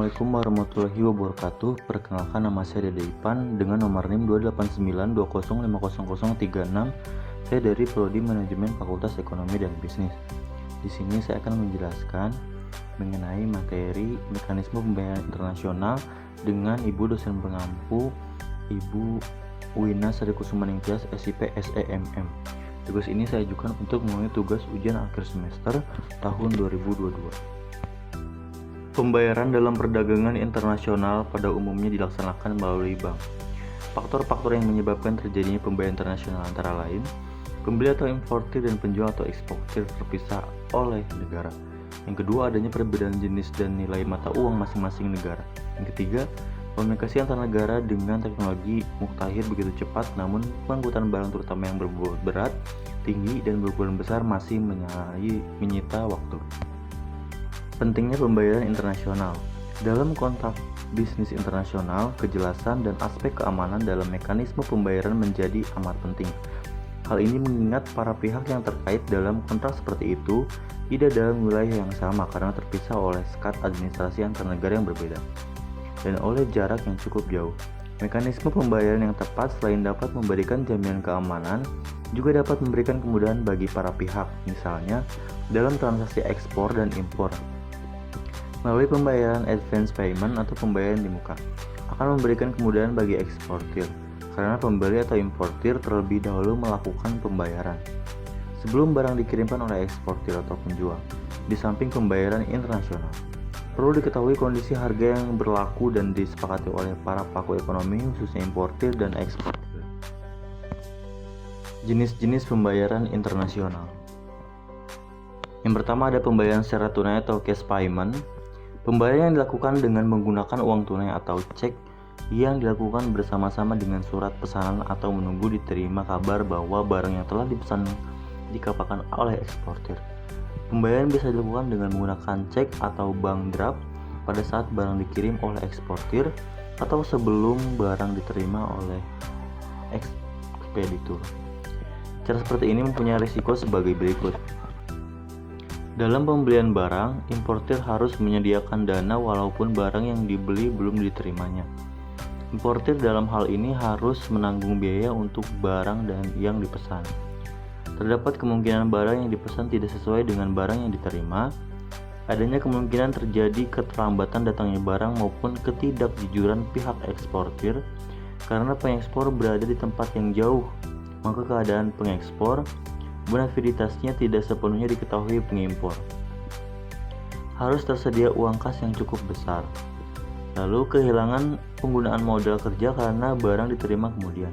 Assalamualaikum warahmatullahi wabarakatuh. Perkenalkan, nama saya Dede Ipan dengan nomor NIM 28920500036. Saya dari Prodi Manajemen Fakultas Ekonomi dan Bisnis. Di sini saya akan menjelaskan mengenai materi mekanisme pembayaran internasional dengan Ibu dosen pengampu Ibu Wina Sari Kusumaningtyas, SIP SEMM. Tugas ini saya ajukan untuk memenuhi tugas ujian akhir semester tahun 2022. Pembayaran dalam perdagangan internasional pada umumnya dilaksanakan melalui bank. Faktor-faktor yang menyebabkan terjadinya pembayaran internasional antara lain pembeli atau importir dan penjual atau eksportir terpisah oleh negara. Yang kedua, adanya perbedaan jenis dan nilai mata uang masing-masing negara. Yang ketiga, komunikasi antar negara dengan teknologi muktahir begitu cepat, namun pengangkutan barang terutama yang berbobot berat, tinggi, dan berukuran besar masih menyita waktu. Pentingnya pembayaran internasional. Dalam kontrak bisnis internasional, kejelasan dan aspek keamanan dalam mekanisme pembayaran menjadi amat penting. Hal ini mengingat para pihak yang terkait dalam kontrak seperti itu tidak dalam wilayah yang sama karena terpisah oleh sekat administrasi antar negara yang berbeda dan oleh jarak yang cukup jauh. Mekanisme pembayaran yang tepat selain dapat memberikan jaminan keamanan, juga dapat memberikan kemudahan bagi para pihak, misalnya dalam transaksi ekspor dan impor. Melalui pembayaran advance payment atau pembayaran di muka akan memberikan kemudahan bagi eksportir karena pembeli atau importir terlebih dahulu melakukan pembayaran sebelum barang dikirimkan oleh eksportir atau penjual. Di samping pembayaran internasional, perlu diketahui kondisi harga yang berlaku dan disepakati oleh para pelaku ekonomi, khususnya importir dan eksportir. Jenis-jenis pembayaran internasional. Yang pertama ada pembayaran secara tunai atau cash payment. Pembayaran yang dilakukan dengan menggunakan uang tunai atau cek yang dilakukan bersama-sama dengan surat pesanan atau menunggu diterima kabar bahwa barang yang telah dipesan dikapalkan oleh eksportir. Pembayaran bisa dilakukan dengan menggunakan cek atau bank draft pada saat barang dikirim oleh eksportir atau sebelum barang diterima oleh ekspeditur. Cara seperti ini mempunyai risiko sebagai berikut. Dalam pembelian barang, importir harus menyediakan dana walaupun barang yang dibeli belum diterimanya. Importir dalam hal ini harus menanggung biaya untuk barang dan yang dipesan. Terdapat kemungkinan barang yang dipesan tidak sesuai dengan barang yang diterima. Adanya kemungkinan terjadi keterlambatan datangnya barang maupun ketidakjujuran pihak eksportir karena pengekspor berada di tempat yang jauh, maka keadaan pengekspor bonafiditasnya tidak sepenuhnya diketahui pengimpor. Harus tersedia uang kas yang cukup besar. Lalu kehilangan penggunaan modal kerja karena barang diterima kemudian.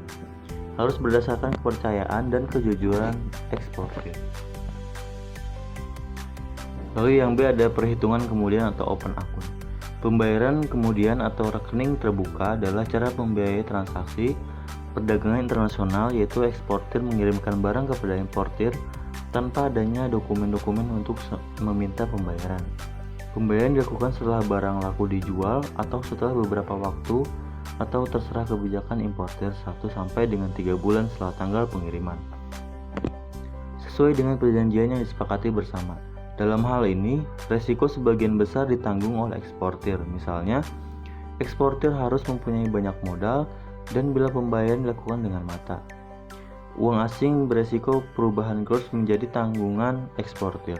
Harus berdasarkan kepercayaan dan kejujuran eksportir. Lalu yang B ada perhitungan kemudian atau open akun. Pembayaran kemudian atau rekening terbuka adalah cara membiayai transaksi perdagangan internasional, yaitu eksportir mengirimkan barang kepada importir tanpa adanya dokumen-dokumen untuk meminta pembayaran. Pembayaran dilakukan setelah barang laku dijual atau setelah beberapa waktu atau terserah kebijakan importir 1 sampai dengan 3 bulan setelah tanggal pengiriman, sesuai dengan perjanjian yang disepakati bersama. Dalam hal ini, resiko sebagian besar ditanggung oleh eksportir. Misalnya, eksportir harus mempunyai banyak modal dan bila pembayaran dilakukan dengan mata. Uang asing beresiko perubahan kurs menjadi tanggungan eksportir.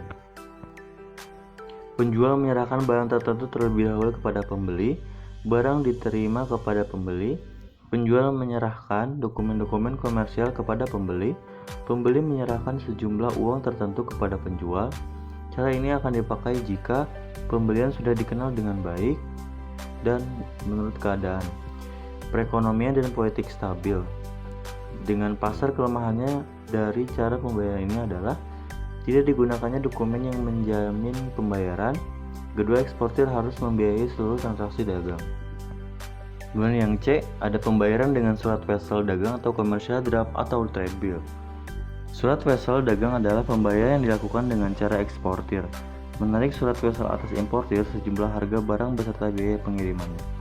Penjual menyerahkan barang tertentu terlebih dahulu kepada pembeli, barang diterima kepada pembeli, penjual menyerahkan dokumen-dokumen komersial kepada pembeli, pembeli menyerahkan sejumlah uang tertentu kepada penjual. Cara ini akan dipakai jika pembelian sudah dikenal dengan baik dan menurut keadaan. Perekonomian dan politik stabil. Dengan pasar, kelemahannya dari cara pembayaran ini adalah tidak digunakannya dokumen yang menjamin pembayaran. Kedua, eksportir harus membiayai seluruh transaksi dagang. Kemudian yang C, ada pembayaran dengan surat wesel dagang atau commercial draft atau trade bill. Surat wesel dagang adalah pembayaran yang dilakukan dengan cara eksportir menarik surat wesel atas importir sejumlah harga barang beserta biaya pengirimannya.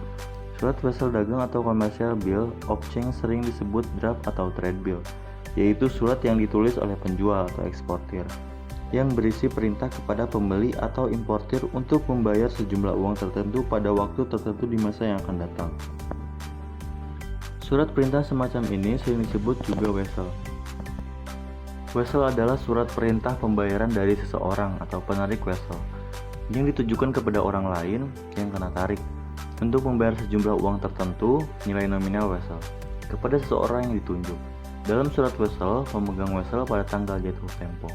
Surat wesel dagang atau commercial bill of exchange sering disebut draft atau trade bill, yaitu surat yang ditulis oleh penjual atau eksportir yang berisi perintah kepada pembeli atau importir untuk membayar sejumlah uang tertentu pada waktu tertentu di masa yang akan datang. Surat perintah semacam ini sering disebut juga wesel. Wesel adalah surat perintah pembayaran dari seseorang atau penarik wesel yang ditujukan kepada orang lain yang kena tarik untuk membayar sejumlah uang tertentu nilai nominal wesel kepada seseorang yang ditunjuk. Dalam surat wesel, pemegang wesel pada tanggal jatuh tempo.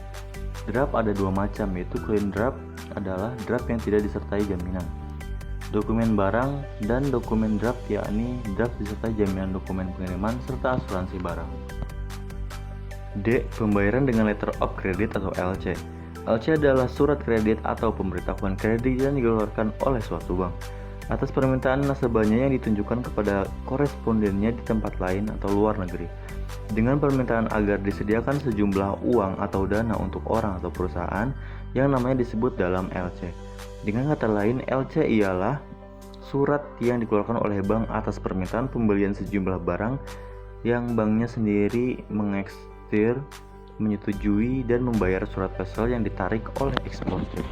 Draft ada dua macam, yaitu clean draft adalah draft yang tidak disertai jaminan dokumen barang, dan dokumen draft yakni draft disertai jaminan dokumen pengiriman serta asuransi barang. D. Pembayaran dengan letter of credit atau LC. LC adalah surat kredit atau pemberitahuan kredit yang dikeluarkan oleh suatu bank atas permintaan nasabahnya yang ditunjukkan kepada korespondennya di tempat lain atau luar negeri dengan permintaan agar disediakan sejumlah uang atau dana untuk orang atau perusahaan yang namanya disebut dalam LC. Dengan kata lain, LC ialah surat yang dikeluarkan oleh bank atas permintaan pembelian sejumlah barang yang banknya sendiri mengekstir, menyetujui, dan membayar surat wesel yang ditarik oleh eksportir.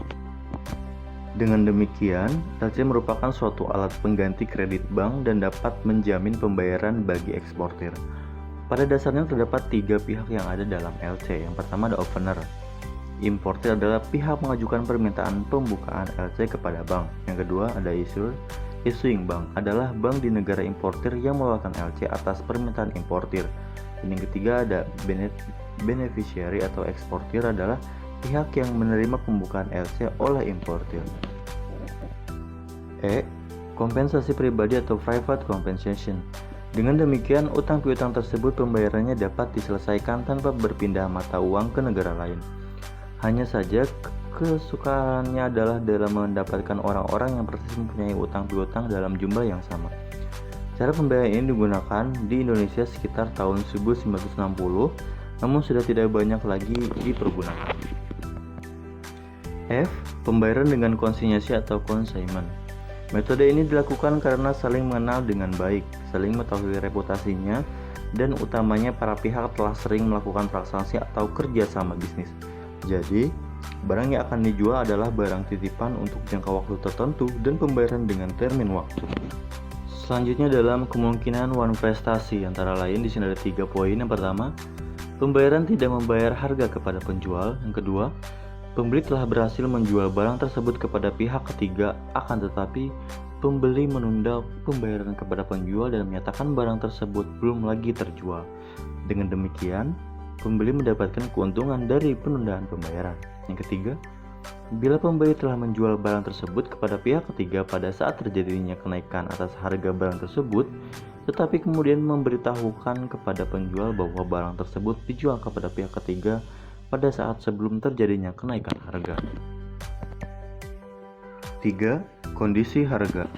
Dengan demikian, LC merupakan suatu alat pengganti kredit bank dan dapat menjamin pembayaran bagi eksportir. Pada dasarnya terdapat tiga pihak yang ada dalam LC. Yang pertama ada opener. Importir adalah pihak mengajukan permintaan pembukaan LC kepada bank. Yang kedua ada issuer. Issuing bank adalah bank di negara importir yang mengeluarkan LC atas permintaan importir. Dan yang ketiga ada beneficiary atau eksportir adalah pihak yang menerima pembukaan LC oleh importir. E. Kompensasi pribadi atau private compensation. Dengan demikian, utang piutang tersebut pembayarannya dapat diselesaikan tanpa berpindah mata uang ke negara lain. Hanya saja kesukarannya adalah dalam mendapatkan orang-orang yang persis mempunyai utang piutang dalam jumlah yang sama. Cara pembayaran ini digunakan di Indonesia sekitar tahun 1960, namun sudah tidak banyak lagi dipergunakan. F. Pembayaran dengan konsinyasi atau consignment. Metode ini dilakukan karena saling mengenal dengan baik, saling mengetahui reputasinya, dan utamanya para pihak telah sering melakukan transaksi atau kerjasama bisnis. Jadi, barang yang akan dijual adalah barang titipan untuk jangka waktu tertentu dan pembayaran dengan termin waktu. Selanjutnya dalam kemungkinan one prestasi, antara lain di sini ada 3 poin. Yang pertama, pembayaran tidak membayar harga kepada penjual. Yang kedua, pembeli telah berhasil menjual barang tersebut kepada pihak ketiga, akan tetapi pembeli menunda pembayaran kepada penjual dan menyatakan barang tersebut belum lagi terjual. Dengan demikian, pembeli mendapatkan keuntungan dari penundaan pembayaran. Yang ketiga, bila pembeli telah menjual barang tersebut kepada pihak ketiga pada saat terjadinya kenaikan atas harga barang tersebut, tetapi kemudian memberitahukan kepada penjual bahwa barang tersebut dijual kepada pihak ketiga pada saat sebelum terjadinya kenaikan harga. 3. Kondisi harga.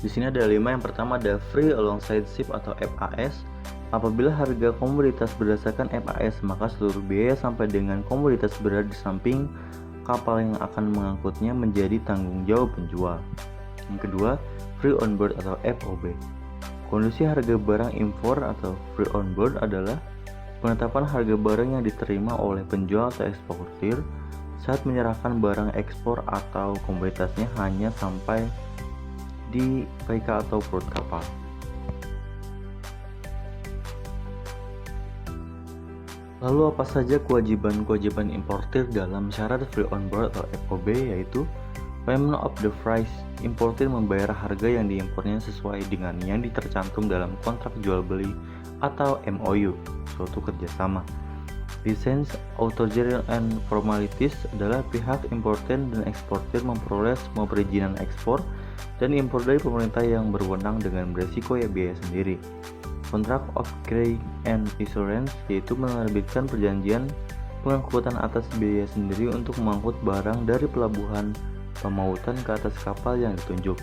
Di sini ada 5. Yang pertama ada free alongside ship atau FAS. Apabila harga komoditas berdasarkan FAS, maka seluruh biaya sampai dengan komoditas berada di samping kapal yang akan mengangkutnya menjadi tanggung jawab penjual. Yang kedua, free on board atau FOB. Kondisi harga barang impor atau free on board adalah penetapan harga barang yang diterima oleh penjual atau eksportir saat menyerahkan barang ekspor atau komoditasnya hanya sampai di PK atau perut kapal. Lalu apa saja kewajiban-kewajiban importir dalam syarat free on board atau FOB, yaitu payment of the price. Importir membayar harga yang diimpornya sesuai dengan yang tercantum dalam kontrak jual beli atau MOU, suatu kerjasama. License, authorization, and formalities adalah pihak importer dan eksportir memperoleh semua perizinan ekspor dan impor dari pemerintah yang berwenang dengan beresiko biaya sendiri. Contract of carrying and insurance, yaitu menerbitkan perjanjian pengangkutan atas biaya sendiri untuk mengangkut barang dari pelabuhan pemautan ke atas kapal yang ditunjuk.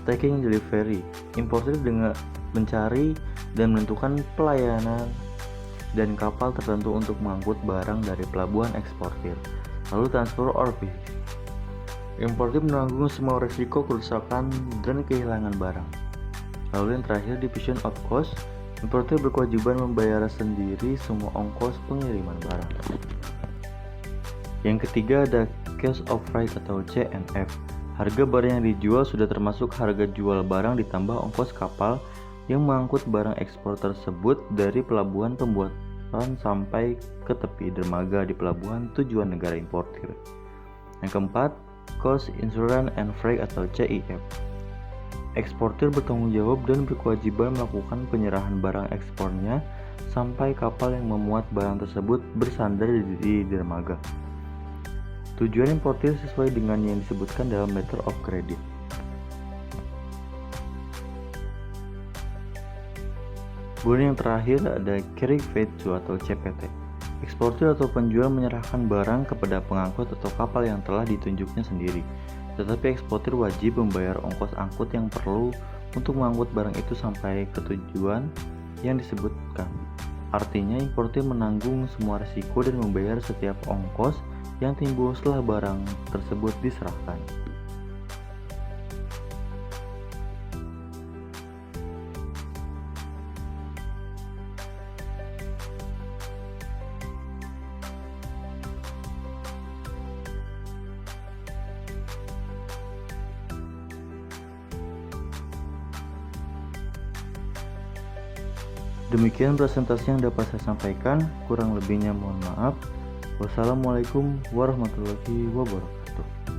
Taking delivery, importir dengan mencari dan menentukan pelayanan dan kapal tertentu untuk mengangkut barang dari pelabuhan eksportir. Lalu transfer or fee, importir menanggung semua risiko kerusakan dan kehilangan barang. Lalu yang terakhir division of cost, Importir berkewajiban membayar sendiri semua ongkos pengiriman barang. Yang ketiga ada Cost of Freight atau CNF. Harga barang yang dijual sudah termasuk harga jual barang ditambah ongkos kapal yang mengangkut barang ekspor tersebut dari pelabuhan pembuatan sampai ke tepi dermaga di pelabuhan tujuan negara importir. Yang keempat, Cost Insurance and Freight atau CIF. Eksportir bertanggung jawab dan berkewajiban melakukan penyerahan barang ekspornya sampai kapal yang memuat barang tersebut bersandar di dermaga. Tujuan importir sesuai dengan yang disebutkan dalam letter of credit. Kemudian yang terakhir ada carry value atau CPT. Eksportir atau penjual menyerahkan barang kepada pengangkut atau kapal yang telah ditunjuknya sendiri. Tetapi eksportir wajib membayar ongkos angkut yang perlu untuk mengangkut barang itu sampai ke tujuan yang disebutkan. Artinya importir menanggung semua risiko dan membayar setiap ongkos yang timbul setelah barang tersebut diserahkan. Demikian presentasi yang dapat saya sampaikan, kurang lebihnya mohon maaf. Wassalamualaikum warahmatullahi wabarakatuh.